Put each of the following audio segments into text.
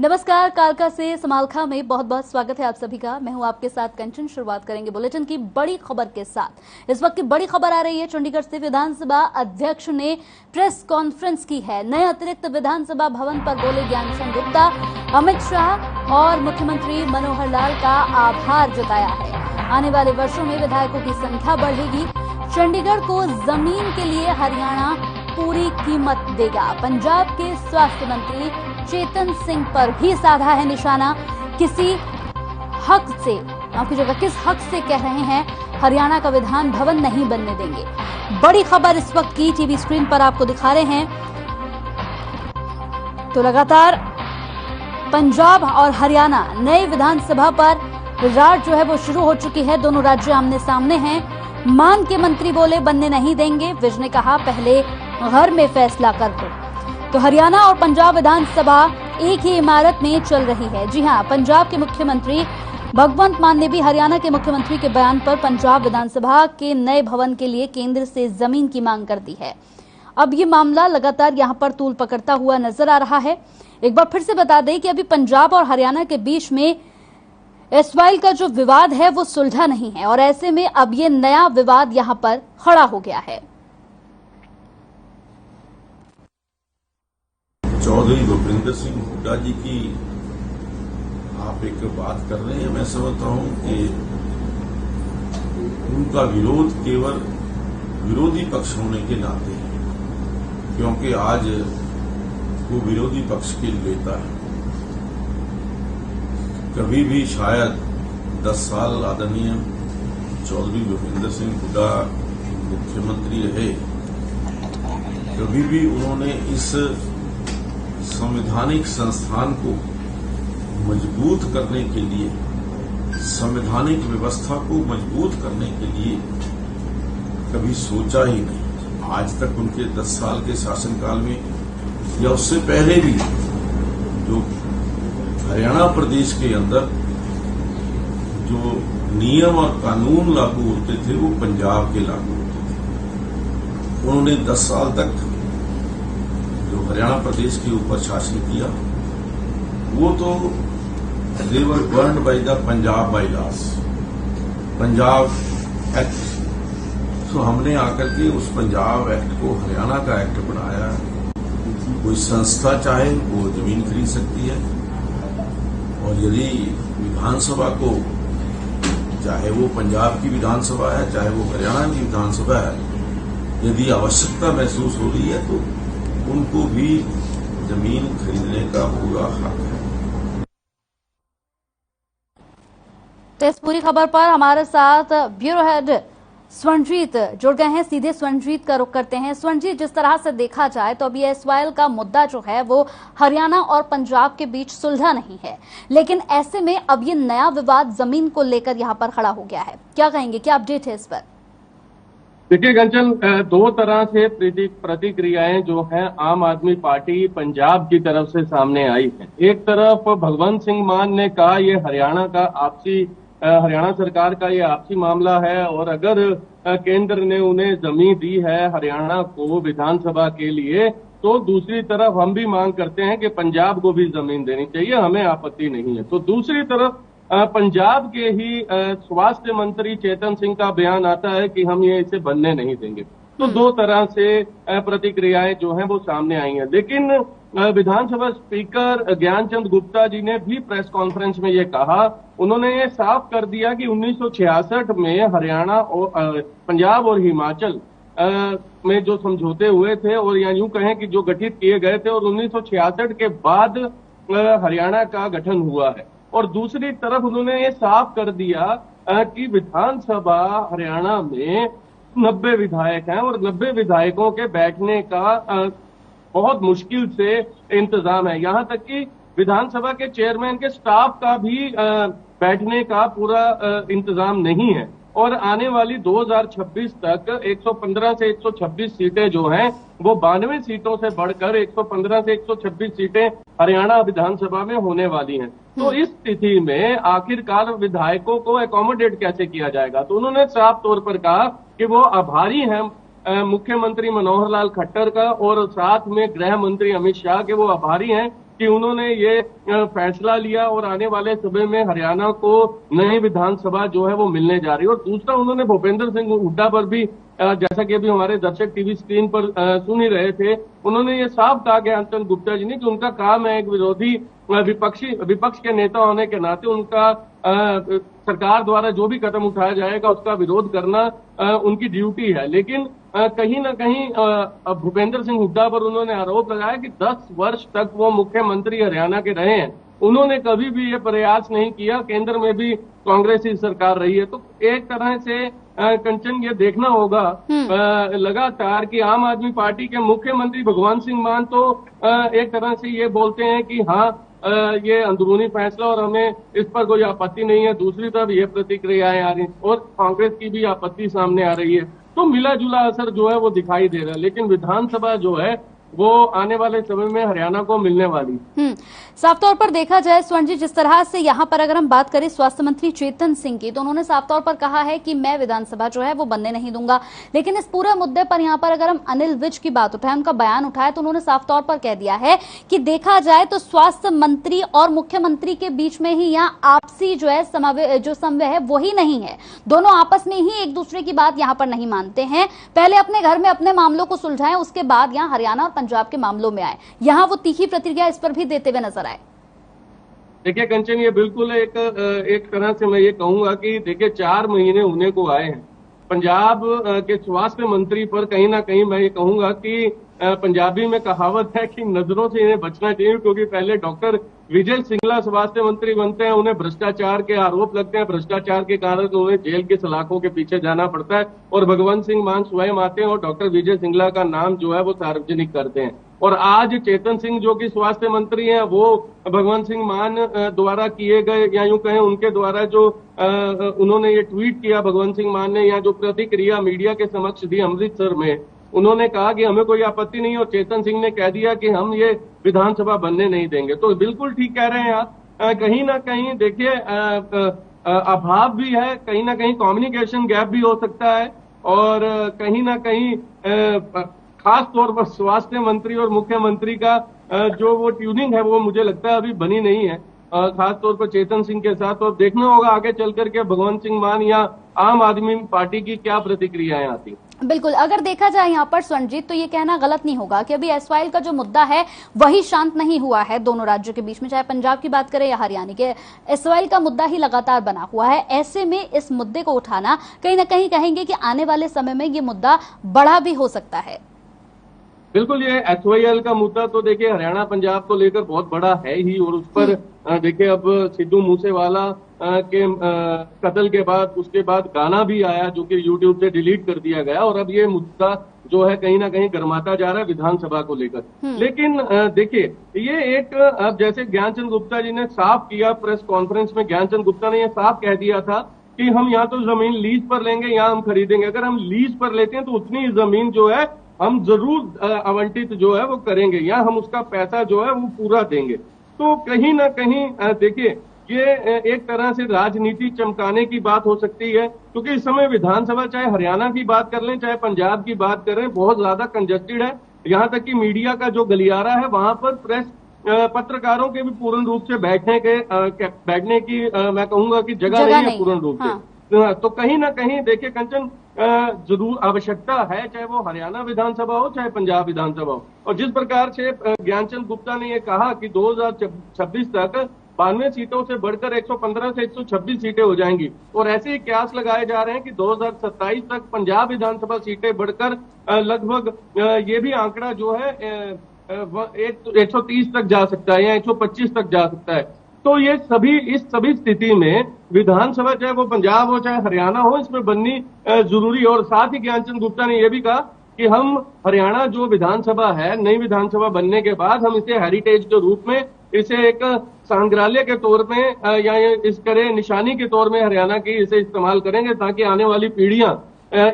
नमस्कार, कालका से समालखा में बहुत बहुत स्वागत है आप सभी का। मैं हूं आपके साथ कंचन। शुरुआत करेंगे बुलेटिन की बड़ी खबर के साथ। इस वक्त की बड़ी खबर आ रही है, चंडीगढ़ से विधानसभा अध्यक्ष ने प्रेस कॉन्फ्रेंस की है। नए अतिरिक्त विधानसभा भवन पर बोले ज्ञानचंद गुप्ता, अमित शाह और मुख्यमंत्री मनोहर लाल का आभार जताया है। आने वाले वर्षों में विधायकों की संख्या बढ़ेगी। चंडीगढ़ को जमीन के लिए हरियाणा पूरी कीमत देगा। पंजाब के स्वास्थ्य मंत्री चेतन सिंह पर भी साधा है निशाना। किसी हक से, माफ कीजिएगा, किस हक से कह रहे हैं हरियाणा का विधान भवन नहीं बनने देंगे। बड़ी खबर इस वक्त की टीवी स्क्रीन पर आपको दिखा रहे हैं। तो लगातार पंजाब और हरियाणा नए विधानसभा पर राज जो है वो शुरू हो चुकी है। दोनों राज्य आमने सामने हैं। मान के मंत्री बोले बनने नहीं देंगे। विज ने कहा पहले घर में फैसला कर दो। तो हरियाणा और पंजाब विधानसभा एक ही इमारत में चल रही है। जी हां, पंजाब के मुख्यमंत्री भगवंत मान ने भी हरियाणा के मुख्यमंत्री के बयान पर पंजाब विधानसभा के नए भवन के लिए केंद्र से जमीन की मांग कर दी है। अब ये मामला लगातार यहां पर तूल पकड़ता हुआ नजर आ रहा है। एक बार फिर से बता दें कि अभी पंजाब और हरियाणा के बीच में एसवाइल का जो विवाद है वो सुलझा नहीं है और ऐसे में अब ये नया विवाद यहां पर खड़ा हो गया है। चौधरी भूपेंद्र सिंह हुड्डा जी की आप एक बात कर रहे हैं। मैं समझता हूं कि उनका विरोध केवल विरोधी पक्ष होने के नाते है, क्योंकि आज वो विरोधी पक्ष के नेता है। कभी भी शायद 10 साल आदरणीय चौधरी भूपेंद्र सिंह हुड्डा मुख्यमंत्री रहे, कभी भी उन्होंने इस संवैधानिक संस्थान को मजबूत करने के लिए, संवैधानिक व्यवस्था को मजबूत करने के लिए कभी सोचा ही नहीं। आज तक उनके 10 साल के शासनकाल में या उससे पहले भी जो हरियाणा प्रदेश के अंदर जो नियम और कानून लागू होते थे वो पंजाब के लागू होते थे। उन्होंने 10 साल तक जो हरियाणा प्रदेश के ऊपर शासन किया वो तो they were governed by the Punjab bylaws, Punjab act. तो हमने आकर के उस पंजाब एक्ट को हरियाणा का एक्ट बनाया। कोई संस्था चाहे वो जमीन खरीद सकती है और यदि विधानसभा को, चाहे वो पंजाब की विधानसभा है चाहे वो हरियाणा की विधानसभा है, यदि आवश्यकता महसूस हो रही है तो उनको भी जमीन खरीदने का पूरा हक है। तो इस पूरी खबर पर हमारे साथ ब्यूरो हेड स्वर्णजीत जुड़ गए हैं। सीधे स्वर्णजीत का रुख करते हैं। स्वर्णजीत, जिस तरह से देखा जाए तो अभी एसवाइल का मुद्दा जो है वो हरियाणा और पंजाब के बीच सुलझा नहीं है, लेकिन ऐसे में अब ये नया विवाद जमीन को लेकर यहाँ पर खड़ा हो गया है। क्या कहेंगे, क्या अपडेट है इस पर? देखिए कंचन, दो तरह से प्रतिक्रियाएं जो हैं आम आदमी पार्टी पंजाब की तरफ से सामने आई है। एक तरफ भगवंत सिंह मान ने कहा ये हरियाणा सरकार का ये आपसी मामला है और अगर केंद्र ने उन्हें जमीन दी है हरियाणा को विधानसभा के लिए, तो दूसरी तरफ हम भी मांग करते हैं कि पंजाब को भी जमीन देनी चाहिए, हमें आपत्ति नहीं है। तो दूसरी तरफ पंजाब के ही स्वास्थ्य मंत्री चेतन सिंह का बयान आता है कि हम ये इसे बनने नहीं देंगे। तो दो तरह से प्रतिक्रियाएं जो हैं वो सामने आई हैं। लेकिन विधानसभा स्पीकर ज्ञानचंद गुप्ता जी ने भी प्रेस कॉन्फ्रेंस में ये कहा, उन्होंने ये साफ कर दिया कि 1966 में हरियाणा और पंजाब और हिमाचल में जो समझौते हुए थे और या यूं कहें कि जो गठित किए गए थे, और 1966 के बाद हरियाणा का गठन हुआ है। और दूसरी तरफ उन्होंने ये साफ कर दिया कि विधानसभा हरियाणा में 90 विधायक हैं और 90 विधायकों के बैठने का बहुत मुश्किल से इंतजाम है। यहां तक कि विधानसभा के चेयरमैन के स्टाफ का भी बैठने का पूरा इंतजाम नहीं है। और आने वाली 2026 तक 115 से 126 सीटें जो हैं वो 92 सीटों से बढ़कर 115 से 126 सीटें हरियाणा विधानसभा में होने वाली हैं। तो इस स्थिति में आखिरकार विधायकों को एकोमोडेट कैसे किया जाएगा? तो उन्होंने साफ तौर पर कहा कि वो आभारी हैं मुख्यमंत्री मनोहर लाल खट्टर का और साथ में गृह मंत्री अमित शाह के वो आभारी हैं कि उन्होंने ये फैसला लिया और आने वाले समय में हरियाणा को नई विधानसभा जो है वो मिलने जा रही है। और दूसरा, उन्होंने भूपेंद्र सिंह हुड्डा पर भी जैसा कि अभी हमारे दर्शक टीवी स्क्रीन पर सुन ही रहे थे, उन्होंने ये साफ कहा ज्ञानचंद गुप्ता जी ने कि उनका काम है एक विरोधी विपक्ष के नेता होने के नाते उनका सरकार द्वारा जो भी कदम उठाया जाएगा उसका विरोध करना उनकी ड्यूटी है। लेकिन कहीं ना कहीं भूपेंद्र सिंह हुड्डा पर उन्होंने आरोप लगाया कि 10 वर्ष तक वो मुख्यमंत्री हरियाणा के रहे हैं, उन्होंने कभी भी ये प्रयास नहीं किया, केंद्र में भी कांग्रेस की सरकार रही है। तो एक तरह से कंचन ये देखना होगा लगातार कि आम आदमी पार्टी के मुख्यमंत्री भगवंत सिंह मान तो एक तरह से ये बोलते हैं कि हाँ ये अंदरूनी फैसला और हमें इस पर कोई आपत्ति नहीं है, दूसरी तरफ ये प्रतिक्रियाएं आ रही हैं और कांग्रेस की भी आपत्ति सामने आ रही है। तो मिला जुला असर जो है वो दिखाई दे रहा है। लेकिन विधानसभा जो है वो आने वाले समय में हरियाणा को मिलने वाली। साफ तौर पर देखा जाए स्वर्ण जी, जिस तरह से यहाँ पर अगर हम बात करें स्वास्थ्य मंत्री चेतन सिंह की, तो उन्होंने साफ तौर पर कहा है कि मैं विधानसभा जो है वो बनने नहीं दूंगा। लेकिन इस पूरे मुद्दे पर यहाँ पर अगर हम अनिल विज की बात उठाएं, उनका बयान उठाए, तो उन्होंने साफ तौर पर कह दिया है कि देखा जाए तो स्वास्थ्य मंत्री और मुख्यमंत्री के बीच में ही यहाँ आपसी जो है समन्वय है वही नहीं है। दोनों आपस में ही एक दूसरे की बात यहाँ पर नहीं मानते हैं। पहले अपने घर में अपने मामलों को सुलझाएं, उसके बाद यहाँ हरियाणा और पंजाब के मामलों में आए। यहाँ वो तीखी प्रतिक्रिया इस पर भी देते हुए नजर आए। देखिए कंचन, ये बिल्कुल एक तरह से मैं ये कहूंगा कि देखिए 4 महीने होने को आए हैं। पंजाब के स्वास्थ्य मंत्री पर कहीं ना कहीं मैं ये कहूंगा कि पंजाबी में कहावत है कि नजरों से इन्हें बचना चाहिए, क्योंकि पहले डॉक्टर विजय सिंगला स्वास्थ्य मंत्री बनते हैं, उन्हें भ्रष्टाचार के आरोप लगते हैं, भ्रष्टाचार के कारण उन्हें जेल की सलाखों के पीछे जाना पड़ता है और भगवंत सिंह मान स्वयं आते हैं और डॉक्टर विजय सिंगला का नाम जो है वो सार्वजनिक करते हैं। और आज चेतन सिंह जो कि स्वास्थ्य मंत्री हैं, वो भगवंत सिंह मान द्वारा किए गए या यूं कहें उनके द्वारा जो उन्होंने ये ट्वीट किया भगवंत सिंह मान ने, या जो प्रतिक्रिया मीडिया के समक्ष दी अमृतसर में, उन्होंने कहा कि हमें कोई आपत्ति नहीं, और चेतन सिंह ने कह दिया कि हम ये विधानसभा बनने नहीं देंगे। तो बिल्कुल ठीक कह रहे हैं आप। कहीं ना कहीं देखिए अभाव भी है, कहीं ना कहीं कम्युनिकेशन गैप भी हो सकता है, और कहीं ना कहीं खास तौर पर स्वास्थ्य मंत्री और मुख्यमंत्री का जो वो ट्यूनिंग है वो मुझे लगता है अभी बनी नहीं है, खास तौर पर चेतन सिंह के साथ। और देखना होगा आगे चल करके भगवंत सिंह मान या आम आदमी पार्टी की क्या प्रतिक्रियाएं आती। बिल्कुल, अगर देखा जाए यहाँ पर स्वर्णजीत, तो ये कहना गलत नहीं होगा कि अभी एसवाइल का जो मुद्दा है वही शांत नहीं हुआ है दोनों राज्यों के बीच में, चाहे पंजाब की बात करें या हरियाणा के। एसवाइल का मुद्दा ही लगातार बना हुआ है। ऐसे में इस मुद्दे को उठाना कहीं ना कहीं कहेंगे कि आने वाले समय में ये मुद्दा बड़ा भी हो सकता है। बिल्कुल, ये एसवाईएल का मुद्दा तो देखिए हरियाणा पंजाब को लेकर बहुत बड़ा है ही, और उस पर देखिए अब सिद्धू मूसेवाला के कत्ल के बाद उसके बाद गाना भी आया जो कि यूट्यूब से डिलीट कर दिया गया, और अब ये मुद्दा जो है कहीं ना कहीं गर्माता जा रहा है विधानसभा को लेकर। लेकिन देखिए ये एक अब जैसे ज्ञानचंद गुप्ता जी ने साफ किया प्रेस कॉन्फ्रेंस में, ज्ञानचंद गुप्ता ने यह साफ कह दिया था कि हम यहाँ तो जमीन लीज पर लेंगे, यहाँ हम खरीदेंगे। अगर हम लीज पर लेते हैं तो उतनी जमीन जो है हम जरूर आवंटित जो है वो करेंगे, या हम उसका पैसा जो है वो पूरा देंगे। तो कहीं ना कहीं देखिए ये एक तरह से राजनीति चमकाने की बात हो सकती है, क्योंकि इस समय विधानसभा चाहे हरियाणा की बात कर लें चाहे पंजाब की बात करें बहुत ज्यादा कंजेस्टेड है। यहाँ तक कि मीडिया का जो गलियारा है वहां पर प्रेस पत्रकारों के भी पूर्ण रूप से बैठने की मैं कहूंगा कि जगह नहीं है पूर्ण रूप से। तो कहीं ना कहीं देखिए कंचन जरूर आवश्यकता है, चाहे वो हरियाणा विधानसभा हो चाहे पंजाब विधानसभा हो। और जिस प्रकार से ज्ञानचंद गुप्ता ने यह कहा कि 2026 तक 92 सीटों से बढ़कर 115 से 126 सीटें हो जाएंगी, और ऐसे ही कयास लगाए जा रहे हैं कि 2027 तक पंजाब विधानसभा सीटें बढ़कर लगभग ये भी आंकड़ा जो है 130 तक जा सकता है या 125 तक जा सकता है। तो ये इस सभी स्थिति में विधानसभा चाहे वो पंजाब हो चाहे हरियाणा हो, इसमें बननी जरूरी। और साथ ही ज्ञानचंद गुप्ता ने यह भी कहा कि हम हरियाणा जो विधानसभा है, नई विधानसभा बनने के बाद हम इसे हेरिटेज के रूप में, इसे एक संग्रहालय के तौर में या इस करे निशानी के तौर में हरियाणा की इसे इस्तेमाल करेंगे, ताकि आने वाली पीढ़ियां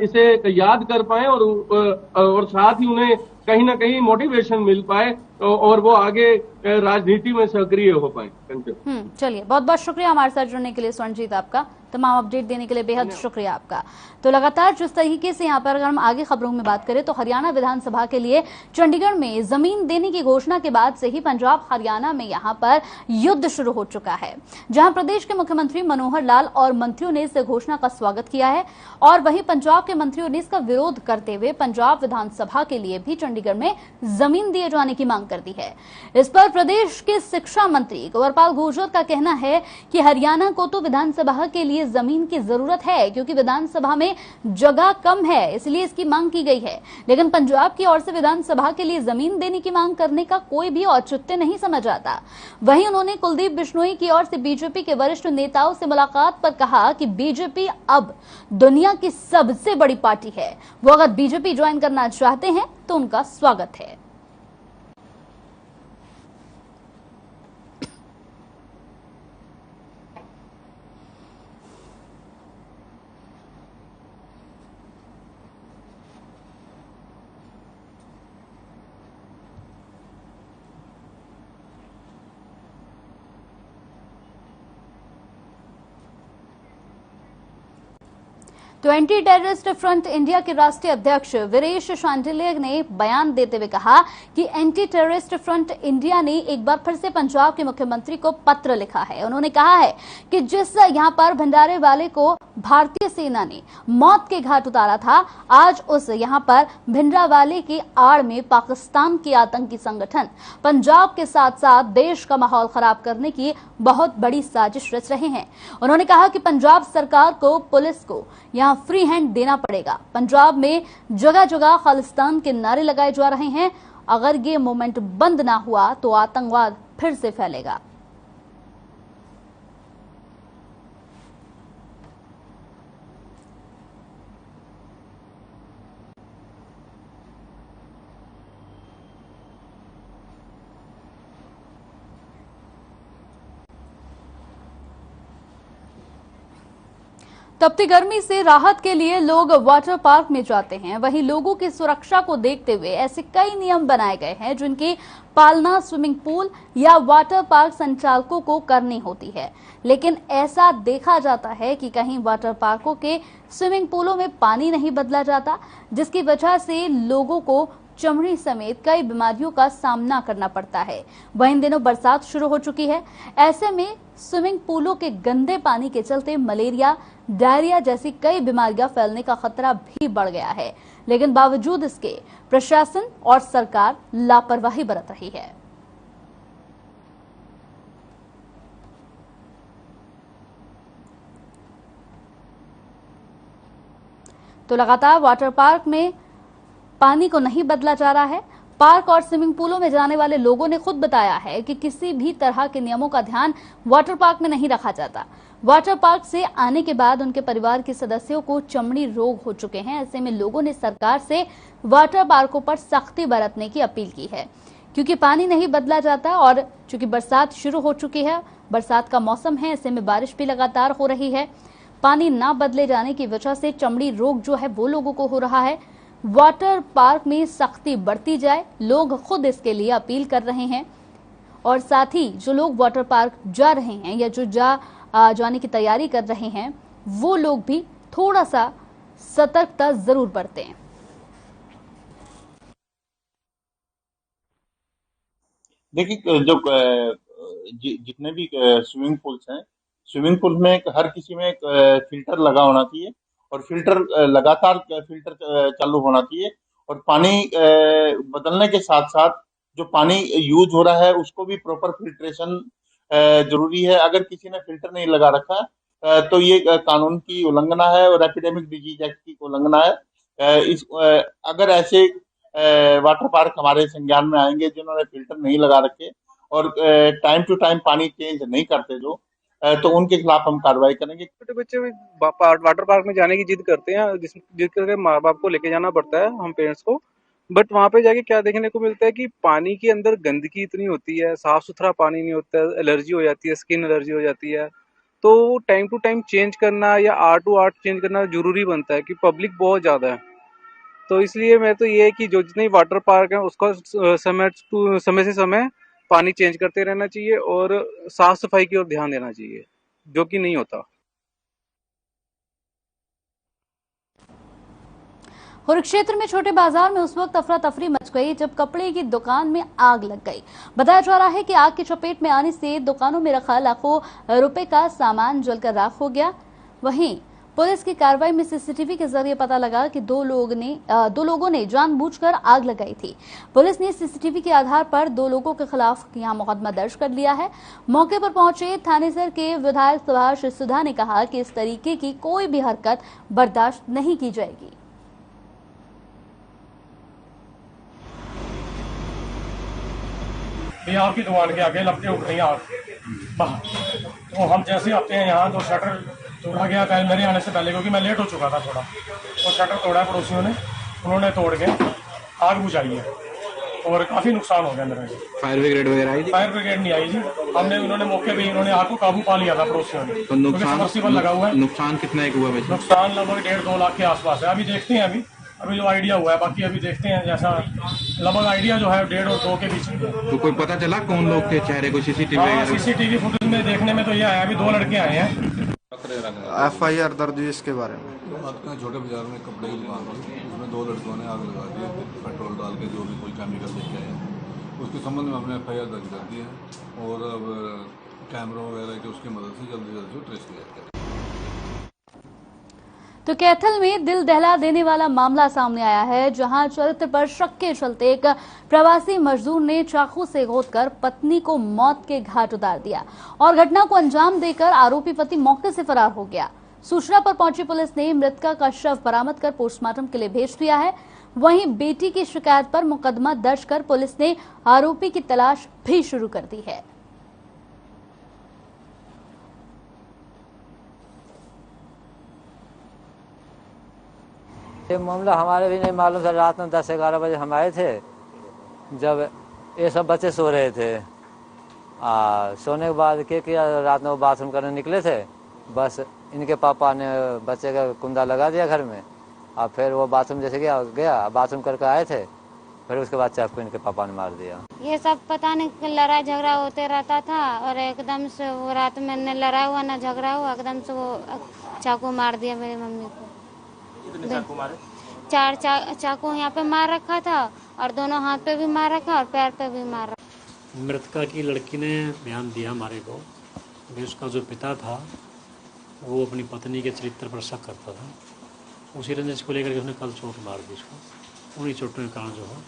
इसे याद कर पाए और साथ ही उन्हें कहीं ना कहीं मोटिवेशन मिल पाए और वो आगे राजनीति में सक्रिय हो पाए। चलिए, बहुत बहुत शुक्रिया हमारे साथ जुड़ने के लिए स्वर्णजीत, आपका तमाम अपडेट देने के लिए बेहद शुक्रिया आपका। तो लगातार जिस तरीके से यहाँ पर अगर हम आगे खबरों में बात करें तो हरियाणा विधानसभा के लिए चंडीगढ़ में जमीन देने की घोषणा के बाद से ही पंजाब हरियाणा में यहाँ पर युद्ध शुरू हो चुका है, जहां प्रदेश के मुख्यमंत्री मनोहर लाल और मंत्रियों ने इस घोषणा का स्वागत किया है और वहीं पंजाब के मंत्रियों ने इसका विरोध करते हुए पंजाब विधानसभा के लिए भी चंडीगढ़ में जमीन दिए जाने की मांग कर दी है। इस पर प्रदेश के शिक्षा मंत्री कंवरपाल गुर्जर का कहना है कि हरियाणा को तो विधानसभा के लिए जमीन की जरूरत है क्योंकि विधानसभा में जगह कम है, इसलिए इसकी मांग की गई है, लेकिन पंजाब की ओर से विधानसभा के लिए जमीन देने की मांग करने का कोई भी औचित्य नहीं समझ आता। वहीं उन्होंने कुलदीप बिश्नोई की ओर से बीजेपी के वरिष्ठ नेताओं से मुलाकात पर कहा कि बीजेपी अब दुनिया की सबसे बड़ी पार्टी है, वो अगर बीजेपी ज्वाइन करना चाहते हैं तो उनका स्वागत है। तो एंटी टेररिस्ट फ्रंट इंडिया के राष्ट्रीय अध्यक्ष वीरेश शांडिल्य ने बयान देते हुए कहा कि एंटी टेररिस्ट फ्रंट इंडिया ने एक बार फिर से पंजाब के मुख्यमंत्री को पत्र लिखा है। उन्होंने कहा है कि जिस यहां पर भंडारे वाले को भारतीय सेना ने मौत के घाट उतारा था, आज उस यहां पर भिंडरावाले की आड़ में पाकिस्तान के आतंकी संगठन पंजाब के साथ साथ देश का माहौल खराब करने की बहुत बड़ी साजिश रच रहे हैं। उन्होंने कहा कि पंजाब सरकार को, पुलिस को यहां फ्री हैंड देना पड़ेगा। पंजाब में जगह जगह खालिस्तान के नारे लगाए जा रहे हैं, अगर ये मूवमेंट बंद ना हुआ तो आतंकवाद फिर से फैलेगा। तपती गर्मी से राहत के लिए लोग वाटर पार्क में जाते हैं, वहीं लोगों की सुरक्षा को देखते हुए ऐसे कई नियम बनाए गए हैं जिनकी पालना स्विमिंग पूल या वाटर पार्क संचालकों को करनी होती है। लेकिन ऐसा देखा जाता है कि कहीं वाटर पार्कों के स्विमिंग पूलों में पानी नहीं बदला जाता, जिसकी वजह से लोगों को चमड़ी समेत कई बीमारियों का सामना करना पड़ता है। वहीं इन दिनों बरसात शुरू हो चुकी है, ऐसे में स्विमिंग पूलों के गंदे पानी के चलते मलेरिया, डायरिया जैसी कई बीमारियां फैलने का खतरा भी बढ़ गया है। लेकिन बावजूद इसके प्रशासन और सरकार लापरवाही बरत रही है। तो लगातार वाटर पार्क में पानी को नहीं बदला जा रहा है। पार्क और स्विमिंग पूलों में जाने वाले लोगों ने खुद बताया है कि किसी भी तरह के नियमों का ध्यान वाटर पार्क में नहीं रखा जाता। वाटर पार्क से आने के बाद उनके परिवार के सदस्यों को चमड़ी रोग हो चुके हैं। ऐसे में लोगों ने सरकार से वाटर पार्कों पर सख्ती बरतने की अपील की है, क्योंकि पानी नहीं बदला जाता और चूंकि बरसात शुरू हो चुकी है, बरसात का मौसम है, ऐसे में बारिश भी लगातार हो रही है। पानी ना बदले जाने की वजह से चमड़ी रोग जो है वो लोगों को हो रहा है। वाटर पार्क में सख्ती बढ़ती जाए, लोग खुद इसके लिए अपील कर रहे हैं। और साथ ही जो लोग वाटर पार्क जा रहे हैं या जो जाने की तैयारी कर रहे हैं, वो लोग भी थोड़ा सा सतर्कता जरूर बरतें। देखिए, जो जितने भी स्विमिंग पूल्स हैं, स्विमिंग पूल में हर किसी में एक फिल्टर लगा होना चाहिए और फिल्टर लगातार फिल्टर चालू होना चाहिए और पानी बदलने के साथ साथ जो पानी यूज हो रहा है उसको भी प्रॉपर फिल्ट्रेशन जरूरी है। अगर किसी ने फिल्टर नहीं लगा रखा तो ये कानून की उल्लंघना है और एपिडेमिक डिजीज एक्ट की उल्लंघना है। अगर ऐसे वाटर पार्क हमारे संज्ञान में आएंगे जिन्होंने फिल्टर नहीं लगा रखे और टाइम टू टाइम पानी चेंज नहीं करते जो, तो उनके खिलाफ हम कार्रवाई करेंगे। छोटे बच्चे वाटर पार्क में जाने की जिद करते हैं, जिद करके माँ बाप को लेके जाना पड़ता है, हम पेरेंट्स को। बट वहाँ पे जाके क्या देखने को मिलता है कि पानी के अंदर गंदगी इतनी होती है, साफ सुथरा पानी नहीं होता है, एलर्जी हो जाती है, स्किन एलर्जी हो जाती है। तो टाइम टू टाइम चेंज करना या आर टू आर चेंज करना जरूरी बनता है कि पब्लिक बहुत ज्यादा है। तो इसलिए मैं तो ये है कि जो जितने वाटर पार्क हैं उसका समय से समय पानी चेंज करते रहना चाहिए और साफ सफाई की ओर ध्यान देना चाहिए, जो कि नहीं होता। कुरुक्षेत्र में छोटे बाजार में उस वक्त अफरा तफरी मच गई जब कपड़े की दुकान में आग लग गई। बताया जा रहा है कि आग की चपेट में आने से दुकानों में रखा लाखों रुपए का सामान जलकर राख हो गया। वहीं पुलिस की कार्रवाई में सीसीटीवी के जरिए पता लगा कि दो लोगों ने जानबूझकर आग लगाई थी। पुलिस ने सीसीटीवी के आधार पर 2 लोगों के खिलाफ यहां मुकदमा दर्ज कर लिया है। मौके पर पहुंचे थानेसर के विधायक सुभाष सुधा ने कहा कि इस तरीके की कोई भी हरकत बर्दाश्त नहीं की जाएगी। बिहार की दुकान के आगे लपटे उठ रही आग बाहर। तो हम जैसे आते हैं यहाँ तो शटर तोड़ा गया पहले मेरे आने से पहले, क्योंकि मैं लेट हो चुका था थोड़ा। तो शटर तोड़ा पड़ोसियों ने, उन्होंने तोड़ के आग बुझाई है और काफी नुकसान हो गया मेरा। फायर ब्रिगेड वगैरह आई थी? फायर ब्रिगेड नहीं आई जी, उन्होंने मौके पे इन्होंने आग को काबू पा लिया था पड़ोसियों ने। तो नुकसान लगा हुआ है। नुकसान कितना एक हुआ वैसे? नुकसान लगभग 1.5-2 लाख के आसपास है। अभी देखते हैं, अभी जो आइडिया हुआ है, बाकी अभी देखते हैं। जैसा लगभग आइडिया जो है 1.5 और 2 के बीच में। तो कोई पता चला कौन लोग थे? चेहरे को सीसीटीवी फुटेज में देखने में तो ये आया, अभी 2 लड़के आए हैं। FIR दर्ज हुई इसके बारे में। छोटे बाजार में कपड़े की दुकान थी, उसमें 2 लड़कों ने आग लगा दी, पेट्रोल डाल के जो भी कोई केमिकल लेके आए हैं। उसके संबंध में हमने FIR दर्ज कर दी है और अब कैमरा वगैरह के उसकी मदद से जल्दी से जल्दी ट्रेस किया जाए। तो कैथल में दिल दहला देने वाला मामला सामने आया है, जहां चरित्र पर शक के चलते एक प्रवासी मजदूर ने चाकू से गोदकर पत्नी को मौत के घाट उतार दिया और घटना को अंजाम देकर आरोपी पति मौके से फरार हो गया। सूचना पर पहुंची पुलिस ने मृतका का शव बरामद कर पोस्टमार्टम के लिए भेज दिया है। वहीं बेटी की शिकायत पर मुकदमा दर्ज कर पुलिस ने आरोपी की तलाश भी शुरू कर दी है। ये मामला हमारे भी नहीं मालूम था। रात में 10-11 बजे हम आए थे, जब ये सब बच्चे सो रहे थे। सोने के बाद क्या किया, रात में वो बाथरूम करने निकले थे, बस इनके पापा ने बच्चे का कुंदा लगा दिया घर में। और फिर वो बाथरूम जैसे गया बाथरूम करके आए थे, फिर उसके बाद चाकू इनके पापा ने मार दिया। ये सब पता नहीं लड़ाई झगड़ा होते रहता था और एकदम से वो रात में न लड़ाई हुआ न झगड़ा हुआ, एकदम से वो चाकू मार दिया मेरी मम्मी को। 4 चाकू यहाँ पे मार रखा था और दोनों हाथ पे भी मार रखा और पैर पे भी मार रखा। मृतका की लड़की ने बयान दिया हमारे को कि उसका जो पिता था वो अपनी पत्नी के चरित्र पर शक करता था। उसी रंजिश को लेकर के उसने कल चोट मार दी उसको। उन्हीं चोटों के कारण जो है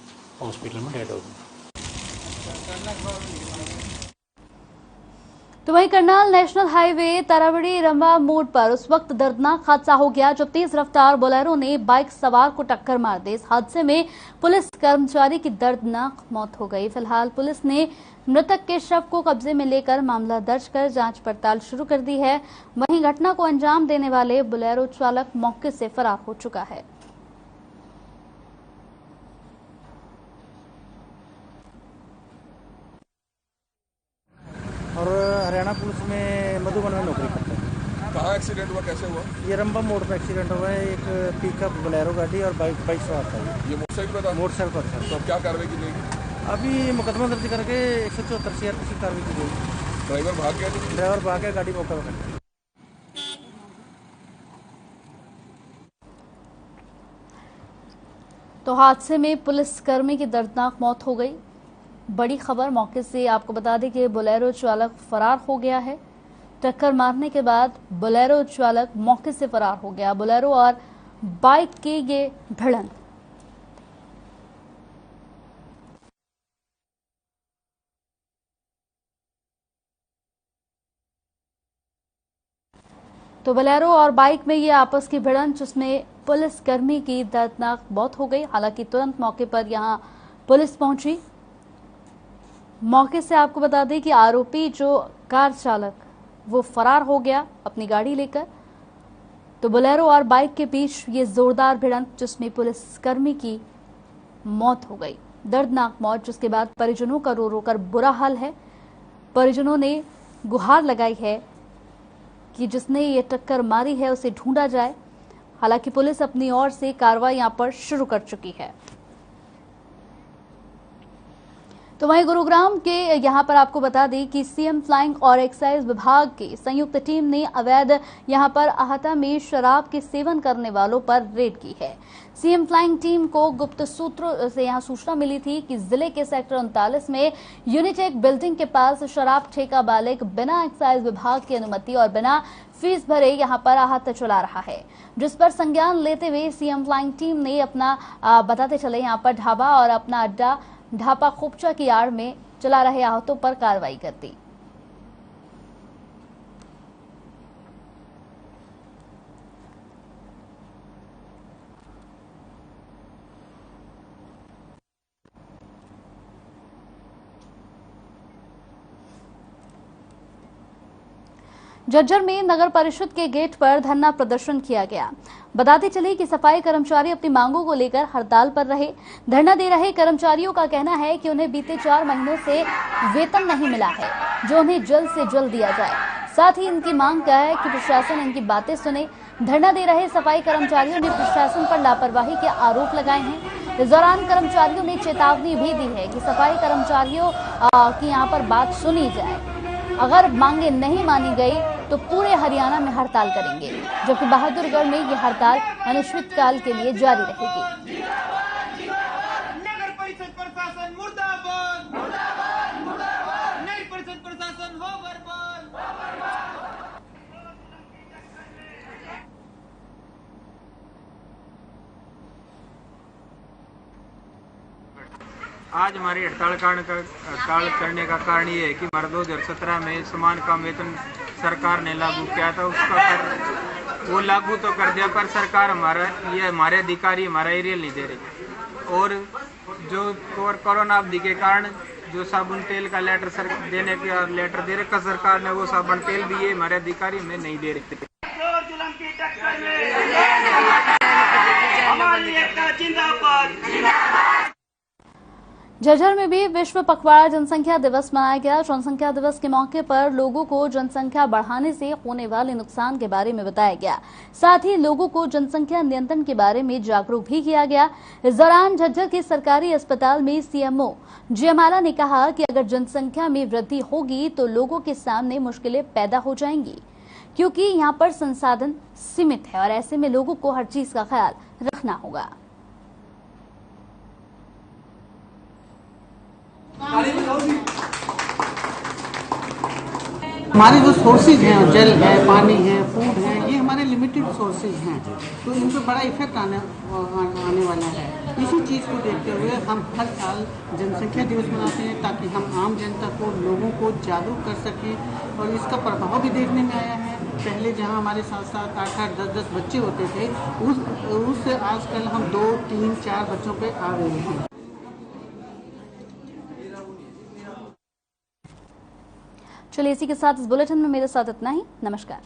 हॉस्पिटल में डेड हो गई। तो वहीं करनाल नेशनल हाईवे तारावड़ी रंबा मोड़ पर उस वक्त दर्दनाक हादसा हो गया जब तेज रफ्तार बोलेरो ने बाइक सवार को टक्कर मार दी। इस हादसे में पुलिस कर्मचारी की दर्दनाक मौत हो गई। फिलहाल पुलिस ने मृतक के शव को कब्जे में लेकर मामला दर्ज कर जांच पड़ताल शुरू कर दी है। वहीं घटना को अंजाम देने वाले बोलेरो चालक मौके से फरार हो चुका है। और हरियाणा पुलिस में मधुबन में नौकरी करता है। कहाँ एक्सीडेंट हुआ, कैसे हुआ? ये रंबा मोड़ पर एक्सीडेंट हुआ है। एक पिकअप बोलेरो गाड़ी और बाइक सवार था। ये मोटरसाइकिल पर था? मोटरसाइकिल पर था। तो अब क्या कार्रवाई की जाएगी? अभी मुकदमा दर्ज करके 174 CRPC की कार्रवाई की जाएगी। ड्राइवर भाग गया? ड्राइवर भाग गया, गाड़ी मौका पर। तो हादसे में पुलिसकर्मी की दर्दनाक मौत हो गई। बड़ी खबर मौके से आपको बता दें कि बोलेरो चालक फरार हो गया है। टक्कर मारने के बाद बोलेरो चालक मौके से फरार हो गया। बोलेरो और बाइक की ये भिड़ंत तो बोलेरो और बाइक में ये आपस की भिड़ंत जिसमें पुलिसकर्मी की दर्दनाक मौत हो गई। हालांकि तुरंत मौके पर यहां पुलिस पहुंची। मौके से आपको बता दें कि आरोपी जो कार चालक वो फरार हो गया अपनी गाड़ी लेकर। तो बोलेरो और बाइक के बीच ये जोरदार भिड़ंत जिसमें पुलिसकर्मी की मौत हो गई। दर्दनाक मौत जिसके बाद परिजनों का रो रो कर बुरा हाल है। परिजनों ने गुहार लगाई है कि जिसने ये टक्कर मारी है उसे ढूंढा जाए। हालांकि पुलिस अपनी ओर से कार्रवाई यहां पर शुरू कर चुकी है। तो वहीं गुरुग्राम के यहां पर आपको बता दें कि सीएम फ्लाइंग और एक्साइज विभाग की संयुक्त टीम ने अवैध यहां पर अहाता में शराब के सेवन करने वालों पर रेड की है। सीएम फ्लाइंग टीम को गुप्त सूत्रों से यहां सूचना मिली थी कि जिले के सेक्टर 39 में यूनिटेक बिल्डिंग के पास शराब ठेका मालिक बिना एक्साइज विभाग की अनुमति और बिना फीस भरे यहां पर आहत चला रहा है, जिस पर संज्ञान लेते हुए सीएम फ्लाइंग टीम ने अपना बताते चले यहां पर ढाबा और अपना अड्डा ढापा खोपचा की आड़ में चला रहे आहतों पर कार्रवाई कर दी। झज्जर में नगर परिषद के गेट पर धरना प्रदर्शन किया गया। बताते चले कि सफाई कर्मचारी अपनी मांगों को लेकर हड़ताल पर रहे। धरना दे रहे कर्मचारियों का कहना है कि उन्हें बीते 4 महीनों से वेतन नहीं मिला है, जो उन्हें जल्द से जल्द दिया जाए। साथ ही इनकी मांग क्या है कि प्रशासन इनकी बातें सुने। धरना दे रहे सफाई कर्मचारियों ने प्रशासन पर लापरवाही के आरोप लगाए हैं। इस दौरान कर्मचारियों ने चेतावनी भी दी है कि सफाई कर्मचारियों की यहाँ पर बात सुनी जाए। अगर मांगे नहीं मानी गई तो पूरे हरियाणा में हड़ताल करेंगे, जबकि बहादुरगढ़ में ये हड़ताल अनिश्चितकाल के लिए जारी रहेगी। नगर परिषद प्रशासन मुर्दाबाद, मुर्दाबाद, मुर्दाबाद। नगर परिषद प्रशासन हो बर्बाद। आज हमारी हड़ताल करने का कारण ये है कि हमारा 2017 में समान काम वेतन सरकार ने लागू किया था, उसका वो लागू तो कर दिया, पर सरकार हमारे अधिकारी हमारा एरियल नहीं दे रहे। और जो कोरोना अवधि के कारण जो साबुन तेल का लेटर देने का लेटर दे रखा सरकार ने, वो साबुन तेल भी ये हमारे अधिकारी हमें नहीं दे रहे थे। झज्जर में भी विश्व पखवाड़ा जनसंख्या दिवस मनाया गया। जनसंख्या दिवस के मौके पर लोगों को जनसंख्या बढ़ाने से होने वाले नुकसान के बारे में बताया गया। साथ ही लोगों को जनसंख्या नियंत्रण के बारे में जागरूक भी किया गया। इस दौरान झज्जर के सरकारी अस्पताल में सीएमओ जयमाला ने कहा कि अगर जनसंख्या में वृद्धि होगी तो लोगों के सामने मुश्किलें पैदा हो जाएंगी, क्योंकि यहाँ पर संसाधन सीमित है और ऐसे में लोगों को हर चीज का ख्याल रखना होगा। हमारे जो सोर्सेज हैं, जल है, पानी है, फूड है, ये हमारे लिमिटेड सोर्सेज हैं, तो इन पर बड़ा इफेक्ट आने वाला है। इसी चीज़ को देखते हुए हम हर साल जनसंख्या दिवस मनाते हैं, ताकि हम आम जनता को, लोगों को जागरूक कर सकें। और इसका प्रभाव भी देखने में आया है। पहले जहां हमारे 7-7, 8-8, 10-10 बच्चे होते थे, उस आजकल हम 2, 3, 4 बच्चों पे आ गए हैं। चलिए इसी के साथ इस बुलेटिन में मेरे साथ इतना ही। नमस्कार।